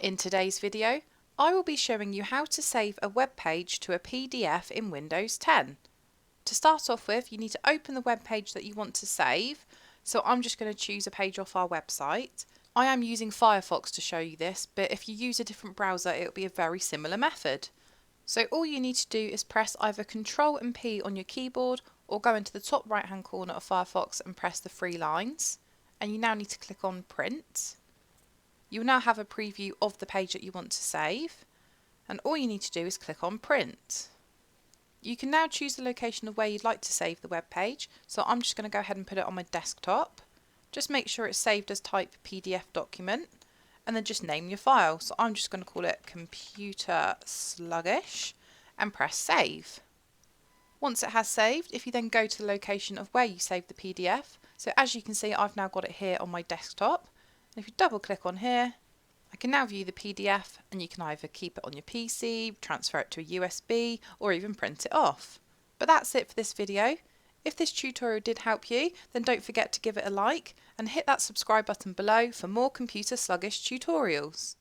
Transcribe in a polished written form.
In today's video, I will be showing you how to save a web page to a PDF in Windows 10. To start off with, you need to open the web page that you want to save. So I'm just going to choose a page off our website. I am using Firefox to show you this, but if you use a different browser, it will be a very similar method. So all you need to do is press either Ctrl and P on your keyboard or go into the top right hand corner of Firefox and press the three lines. And you now need to click on Print. You will now have a preview of the page that you want to save, and all you need to do is click on Print. You can now choose the location of where you'd like to save the web page, so I'm just going to go ahead and put it on my desktop. Just make sure it's saved as type PDF document, and then just name your file. So I'm just going to call it Computer Sluggish and press Save. Once it has saved, if you then go to the location of where you saved the PDF, so as you can see I've now got it here on my desktop. And if you double click on here, I can now view the PDF, and you can either keep it on your PC, transfer it to a USB, or even print it off. But that's it for this video. If this tutorial did help you, then don't forget to give it a like and hit that subscribe button below for more computer sluggish tutorials.